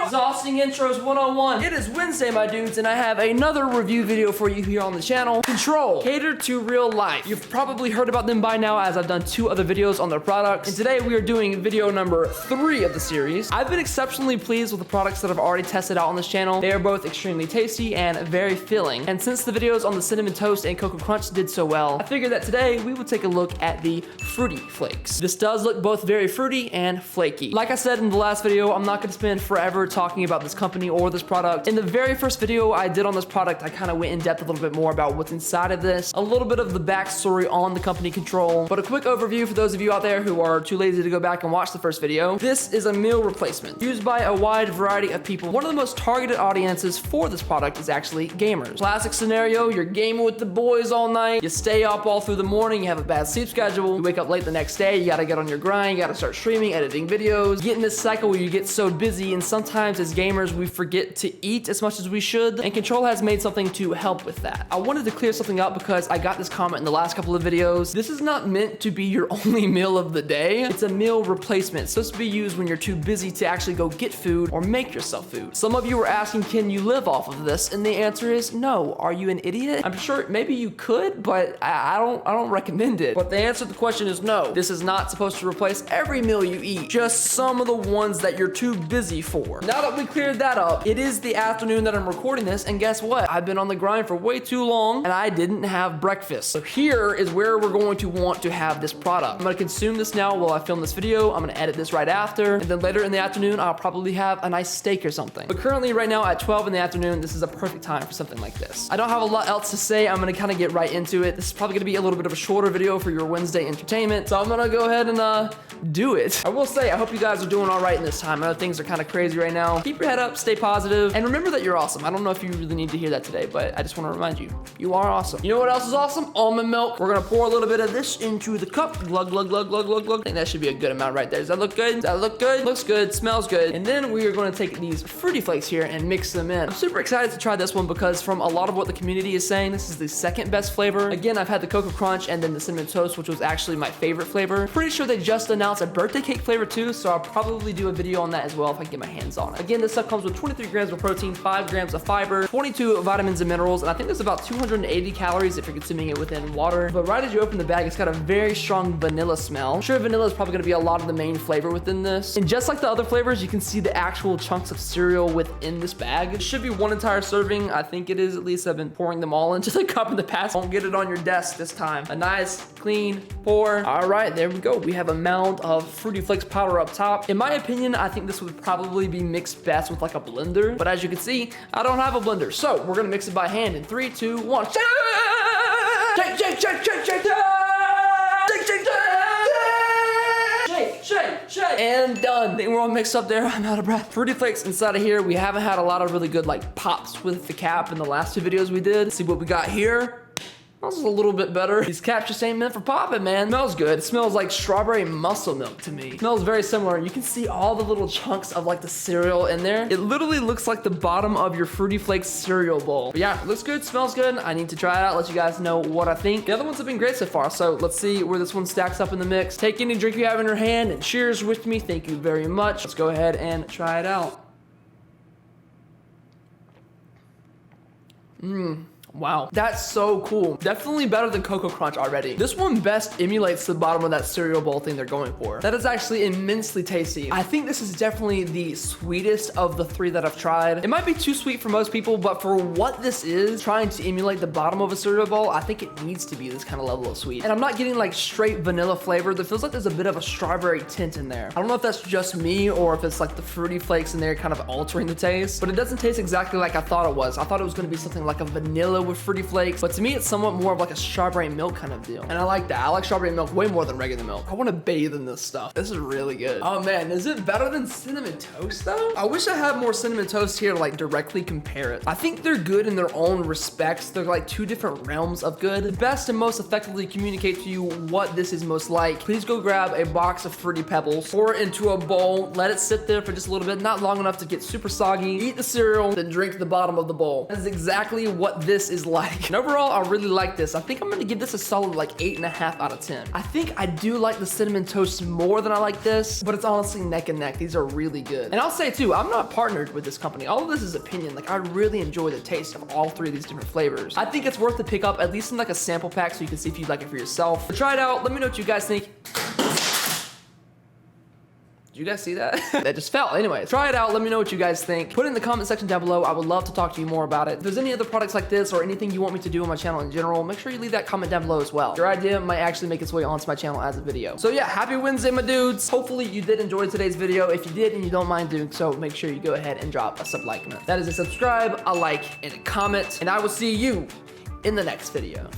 Exhausting Intros 101. It is Wednesday, my dudes, and I have another review video for you here on the channel. Control, catered to real life. You've probably heard about them by now as I've done 2 other videos on their products. And today we are doing video number 3 of the series. I've been exceptionally pleased with the products that I've already tested out on this channel. They are both extremely tasty and very filling. And since the videos on the Cinnamon Toast and Cocoa Crunch did so well, I figured that today we would take a look at the Fruity Flakes. This does look both very fruity and flaky. Like I said in the last video, I'm not gonna spend forever talking about this company or this product. In the very first video I did on this product, I kind of went in depth a little bit more about what's inside of this, a little bit of the backstory on the company Control, but a quick overview for those of you out there who are too lazy to go back and watch the first video. This is a meal replacement used by a wide variety of people. One of the most targeted audiences for this product is actually gamers. Classic scenario, you're gaming with the boys all night, you stay up all through the morning, you have a bad sleep schedule, you wake up late the next day, you gotta get on your grind, you gotta start streaming, editing videos, get in this cycle where you get so busy, and sometimes as gamers we forget to eat as much as we should, and Control has made something to help with that. I wanted to clear something up because I got this comment in the last couple of videos. This is not meant to be your only meal of the day. It's a meal replacement. It's supposed to be used when you're too busy to actually go get food or make yourself food. Some of you were asking, can you live off of this? And the answer is no. Are you an idiot? I'm sure maybe you could, but I don't recommend it. But the answer to the question is no. This is not supposed to replace every meal you eat, just some of the ones that you're too busy for. Now that we cleared that up, it is the afternoon that I'm recording this, and guess what? I've been on the grind for way too long, and I didn't have breakfast. So here is where we're going to want to have this product. I'm gonna consume this now while I film this video. I'm gonna edit this right after, and then later in the afternoon, I'll probably have a nice steak or something. But currently right now at 12 in the afternoon, this is a perfect time for something like this. I don't have a lot else to say. I'm gonna kind of get right into it. This is probably gonna be a little bit of a shorter video for your Wednesday entertainment, so I'm gonna go ahead and do it. I will say, I hope you guys are doing all right in this time. I know things are kind of crazy right now. Keep your head up, stay positive, and remember that you're awesome. I don't know if you really need to hear that today, but I just want to remind you, you are awesome. You know what else is awesome? Almond milk. We're gonna pour a little bit of this into the cup. Glug, glug, glug, glug, glug, glug. I think that should be a good amount right there. Does that look good? Does that look good? Looks good, smells good. And then we are gonna take these Fruity Flakes here and mix them in. I'm super excited to try this one because from a lot of what the community is saying, this is the second best flavor. Again, I've had the Cocoa Crunch and then the Cinnamon Toast, which was actually my favorite flavor. Pretty sure they just announced a birthday cake flavor too, so I'll probably do a video on that as well if I can get my hands on it. Again, this stuff comes with 23 grams of protein, 5 grams of fiber, 22 vitamins and minerals, and I think there's about 280 calories if you're consuming it within water. But right as you open the bag, it's got a very strong vanilla smell. I'm sure vanilla is probably gonna be a lot of the main flavor within this. And just like the other flavors, you can see the actual chunks of cereal within this bag. It should be one entire serving. I think it is, at least. I've been pouring them all into the cup in the past. Don't get it on your desk this time. A nice, clean pour. All right, there we go. We have a mound of Fruity Flakes powder up top. In my opinion, I think this would probably be mixed best with like a blender. But as you can see, I don't have a blender. So we're gonna mix it by hand in 3, 2, 1. Shake, shake, shake, shake, shake, shake, shake, shake, shake, shake, shake, and done. I think we're all mixed up there. I'm out of breath. Fruity Flakes inside of here. We haven't had a lot of really good like pops with the cap in the last 2 videos we did. Let's see what we got here. This is a little bit better. These caps just ain't meant for popping, man. Smells good. It smells like strawberry muscle milk to me. It smells very similar. You can see all the little chunks of like the cereal in there. It literally looks like the bottom of your Fruity Flakes cereal bowl. But yeah, it looks good, smells good. I need to try it out, let you guys know what I think. The other ones have been great so far, so let's see where this one stacks up in the mix. Take any drink you have in your hand and cheers with me. Thank you very much. Let's go ahead and try it out. Wow, that's so cool. Definitely better than Cocoa Crunch already. This one best emulates the bottom of that cereal bowl thing they're going for. That is actually immensely tasty. I think this is definitely the sweetest of the 3 that I've tried. It might be too sweet for most people, but for what this is, trying to emulate the bottom of a cereal bowl, I think it needs to be this kind of level of sweet. And I'm not getting like straight vanilla flavor. There feels like there's a bit of a strawberry tint in there. I don't know if that's just me or if it's like the Fruity Flakes in there kind of altering the taste, but it doesn't taste exactly like I thought it was. I thought it was gonna be something like a vanilla with Fruity Flakes, but to me it's somewhat more of like a strawberry milk kind of deal, and I like that. I like strawberry milk way more than regular milk. I want to bathe in this stuff. This is really good. Oh man, is it better than Cinnamon Toast though? I wish I had more Cinnamon Toast here to like directly compare it. I think they're good in their own respects. They're like 2 different realms of good. The best and most effectively communicate to you what this is most like. Please go grab a box of Fruity Pebbles, pour it into a bowl, let it sit there for just a little bit, not long enough to get super soggy, eat the cereal, then drink the bottom of the bowl. That is exactly what this this is like. And overall, I really like this. I think I'm gonna give this a solid like 8.5 out of 10. I think I do like the cinnamon toast more than I like this, but it's honestly neck and neck. These are really good. And I'll say too, I'm not partnered with this company. All of this is opinion. Like I really enjoy the taste of all three of these different flavors. I think it's worth to pick up at least in like a sample pack so you can see if you like it for yourself. But try it out. Let me know what you guys think. Did you guys see that? That just fell. Anyway, try it out. Let me know what you guys think. Put it in the comment section down below. I would love to talk to you more about it. If there's any other products like this or anything you want me to do on my channel in general, make sure you leave that comment down below as well. Your idea might actually make its way onto my channel as a video. So yeah, happy Wednesday, my dudes. Hopefully you did enjoy today's video. If you did and you don't mind doing so, make sure you go ahead and drop a sub-like. That is a subscribe, a like, and a comment. And I will see you in the next video.